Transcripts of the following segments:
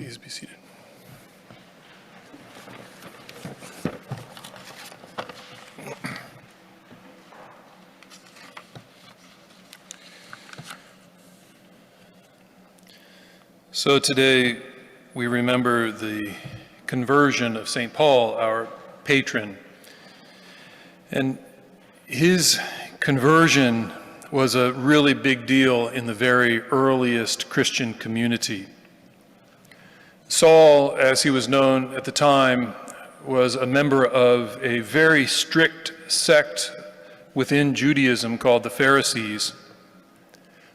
Please be seated. So today we remember the conversion of St. Paul, our patron. And his conversion was a really big deal in the very earliest Christian community. Saul, as he was known at the time, was a member of a very strict sect within Judaism called the Pharisees.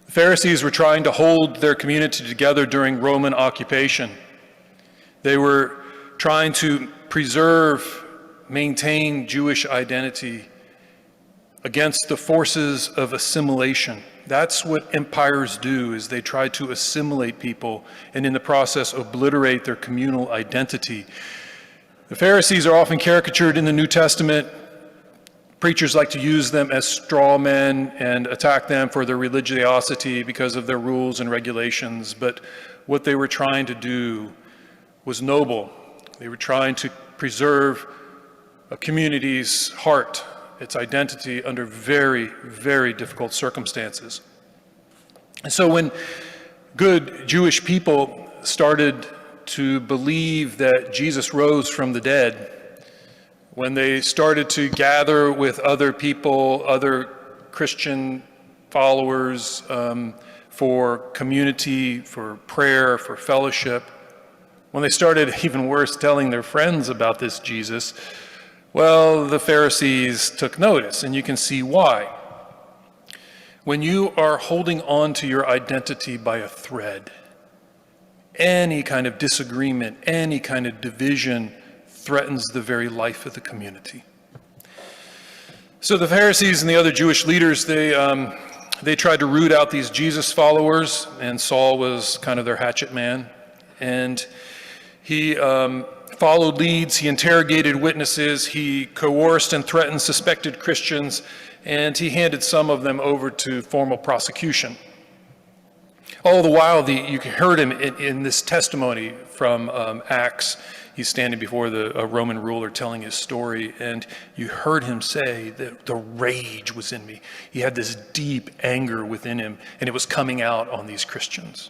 The Pharisees were trying to hold their community together during Roman occupation. They were trying to preserve, maintain Jewish identity against the forces of assimilation. That's what empires do, is they try to assimilate people and in the process obliterate their communal identity. The Pharisees are often caricatured in the New Testament. Preachers like to use them as straw men and attack them for their religiosity because of their rules and regulations. But what they were trying to do was noble. They were trying to preserve a community's heart, its identity, under very, very difficult circumstances. And so when good Jewish people started to believe that Jesus rose from the dead, when they started to gather with other people, other Christian followers, for community, for prayer, for fellowship, when they started, even worse, telling their friends about this Jesus, well, the Pharisees took notice, and you can see why. When you are holding on to your identity by a thread, any kind of disagreement, any kind of division threatens the very life of the community. So the Pharisees and the other Jewish leaders, they tried to root out these Jesus followers, and Saul was kind of their hatchet man. And he followed leads, he interrogated witnesses, he coerced and threatened suspected Christians, and he handed some of them over to formal prosecution. All the while, you heard him in this testimony from Acts. He's standing before a Roman ruler telling his story, and you heard him say that the rage was in me. He had this deep anger within him, and it was coming out on these Christians.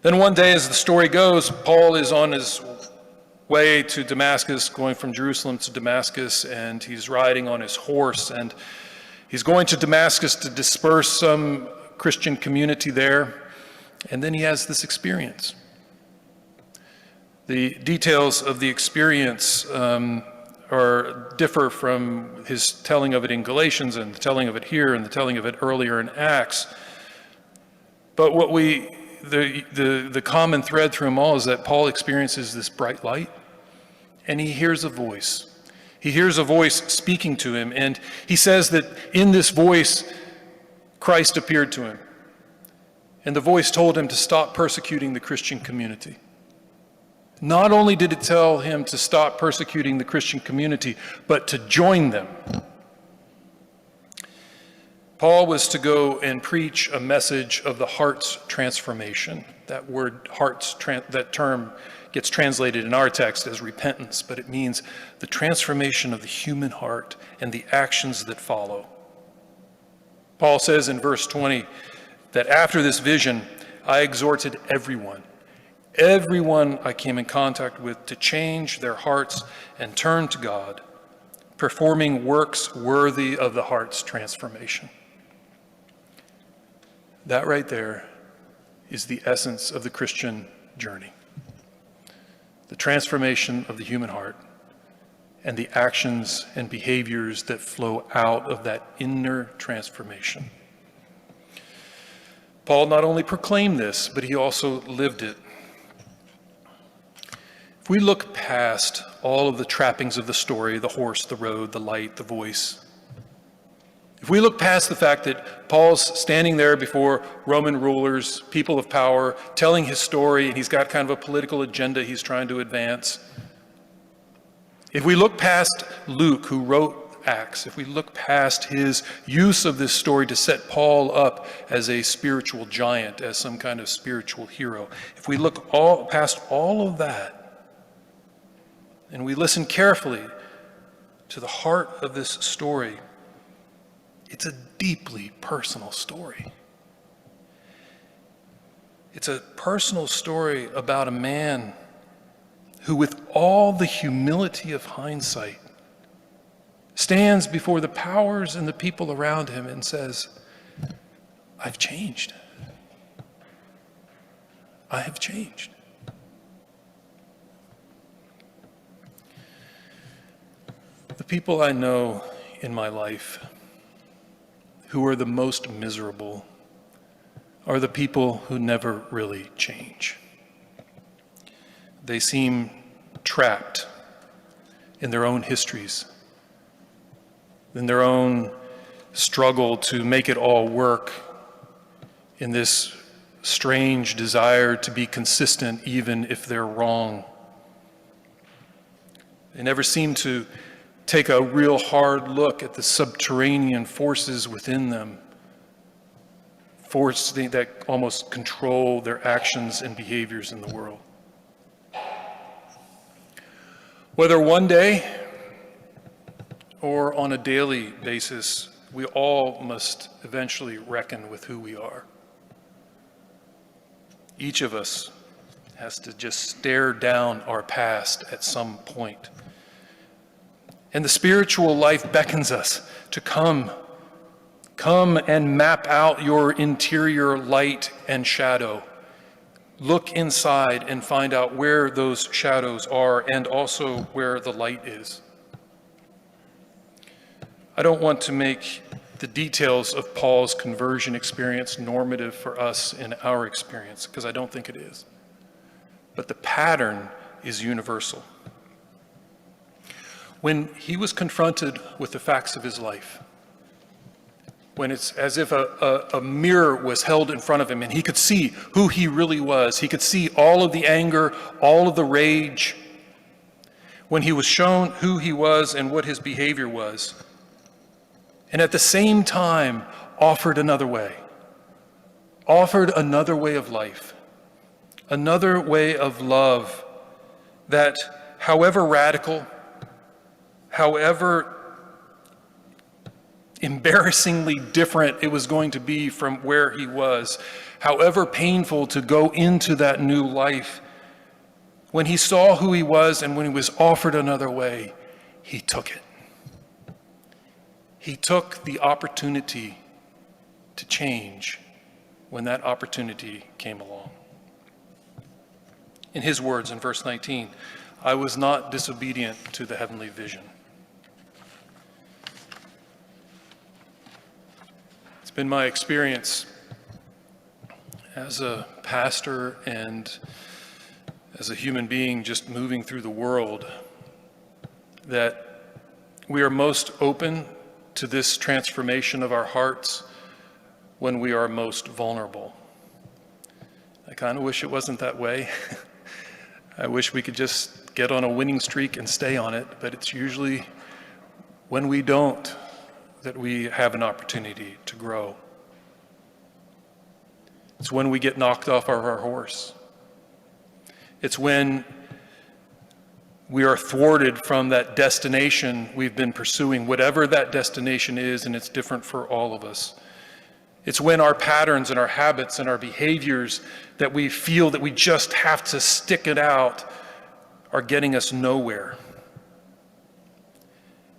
Then one day, as the story goes, Paul is on his way to Damascus, going from Jerusalem to Damascus, and he's riding on his horse, and he's going to Damascus to disperse some Christian community there, and then he has this experience. The details of the experience differ from his telling of it in Galatians and the telling of it here and the telling of it earlier in Acts. But what the common thread through them all is that Paul experiences this bright light, and he hears a voice. He hears a voice speaking to him, and he says that in this voice, Christ appeared to him. And the voice told him to stop persecuting the Christian community. Not only did it tell him to stop persecuting the Christian community, but to join them. Paul was to go and preach a message of the heart's transformation. That word that term gets translated in our text as repentance, but it means the transformation of the human heart and the actions that follow. Paul says in verse 20 that after this vision, I exhorted everyone I came in contact with to change their hearts and turn to God, performing works worthy of the heart's transformation. That right there is the essence of the Christian journey. The transformation of the human heart and the actions and behaviors that flow out of that inner transformation. Paul not only proclaimed this, but he also lived it. If we look past all of the trappings of the story, the horse, the road, the light, the voice, if we look past the fact that Paul's standing there before Roman rulers, people of power, telling his story, and he's got kind of a political agenda he's trying to advance. If we look past Luke, who wrote Acts, if we look past his use of this story to set Paul up as a spiritual giant, as some kind of spiritual hero, if we look past all of that and we listen carefully to the heart of this story, it's a deeply personal story. It's a personal story about a man who, with all the humility of hindsight, stands before the powers and the people around him and says, I've changed. I have changed. The people I know in my life who are the most miserable are the people who never really change. They seem trapped in their own histories, in their own struggle to make it all work, in this strange desire to be consistent even if they're wrong. They never seem to take a real hard look at the subterranean forces within them, forces that almost control their actions and behaviors in the world. Whether one day or on a daily basis, we all must eventually reckon with who we are. Each of us has to just stare down our past at some point. And the spiritual life beckons us to come and map out your interior light and shadow. Look inside and find out where those shadows are and also where the light is. I don't want to make the details of Paul's conversion experience normative for us in our experience, because I don't think it is. But the pattern is universal. When he was confronted with the facts of his life, when it's as if a mirror was held in front of him and he could see who he really was, he could see all of the anger, all of the rage, when he was shown who he was and what his behavior was, and at the same time offered another way of life, another way of love that, however radical, however embarrassingly different it was going to be from where he was, however painful to go into that new life, when he saw who he was and when he was offered another way, he took it. He took the opportunity to change when that opportunity came along. In his words in verse 19, I was not disobedient to the heavenly vision. It's been my experience as a pastor and as a human being just moving through the world that we are most open to this transformation of our hearts when we are most vulnerable. I kind of wish it wasn't that way. I wish we could just get on a winning streak and stay on it, but it's usually when we don't that we have an opportunity to grow. It's when we get knocked off our horse. It's when we are thwarted from that destination we've been pursuing, whatever that destination is, and it's different for all of us. It's when our patterns and our habits and our behaviors that we feel that we just have to stick it out are getting us nowhere.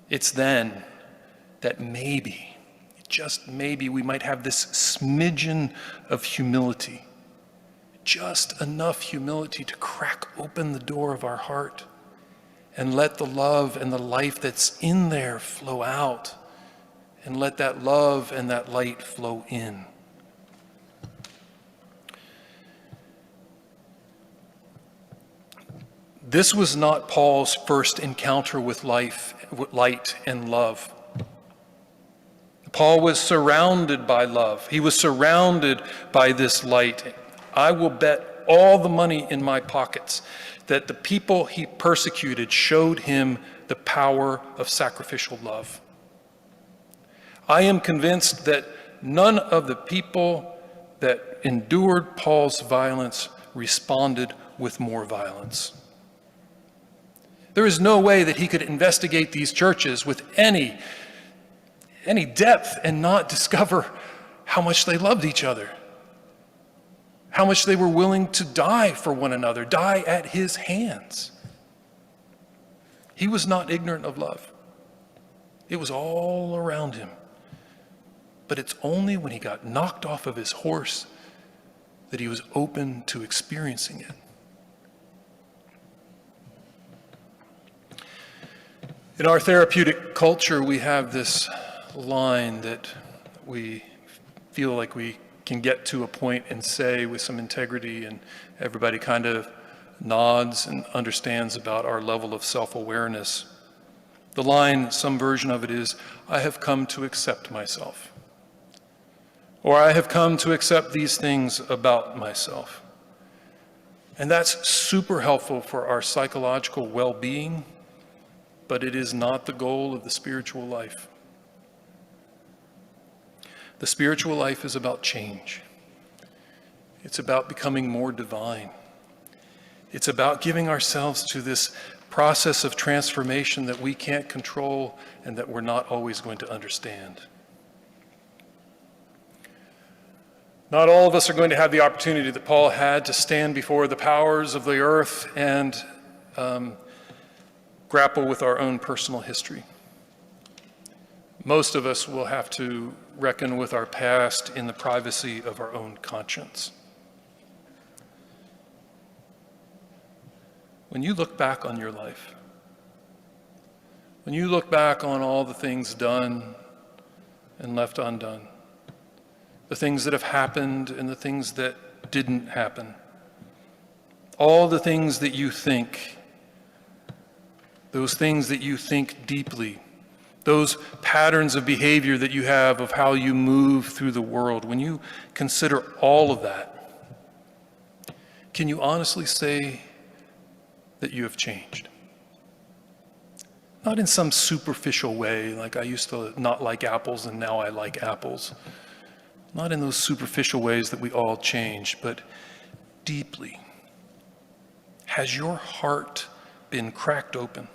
It's then that maybe, just maybe, we might have this smidgen of humility, just enough humility to crack open the door of our heart and let the love and the life that's in there flow out, and let that love and that light flow in. This was not Paul's first encounter with life, with light and love. Paul was surrounded by love. He was surrounded by this light. I will bet all the money in my pockets that the people he persecuted showed him the power of sacrificial love. I am convinced that none of the people that endured Paul's violence responded with more violence. There is no way that he could investigate these churches with any depth and not discover how much they loved each other, how much they were willing to die for one another, die at his hands. He was not ignorant of love. It was all around him. But it's only when he got knocked off of his horse that he was open to experiencing it. In our therapeutic culture, we have this line that we feel like we can get to a point and say with some integrity, and everybody kind of nods and understands about our level of self-awareness. The line, some version of it is, I have come to accept myself. Or I have come to accept these things about myself. And that's super helpful for our psychological well-being, but it is not the goal of the spiritual life. The spiritual life is about change. It's about becoming more divine. It's about giving ourselves to this process of transformation that we can't control and that we're not always going to understand. Not all of us are going to have the opportunity that Paul had to stand before the powers of the earth and grapple with our own personal history. Most of us will have to reckon with our past in the privacy of our own conscience. When you look back on your life, when you look back on all the things done and left undone, the things that have happened and the things that didn't happen, all the things that you think, those things that you think deeply, those patterns of behavior that you have of how you move through the world, when you consider all of that, can you honestly say that you have changed? Not in some superficial way, like I used to not like apples and now I like apples. Not in those superficial ways that we all change, but deeply. Has your heart been cracked open,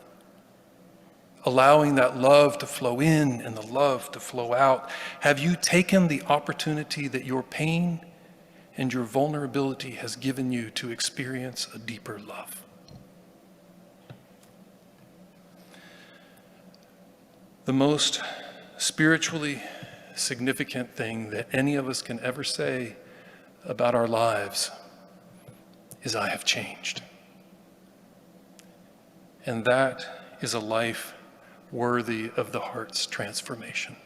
allowing that love to flow in and the love to flow out? Have you taken the opportunity that your pain and your vulnerability has given you to experience a deeper love? The most spiritually significant thing that any of us can ever say about our lives is, I have changed. And that is a life worthy of the heart's transformation.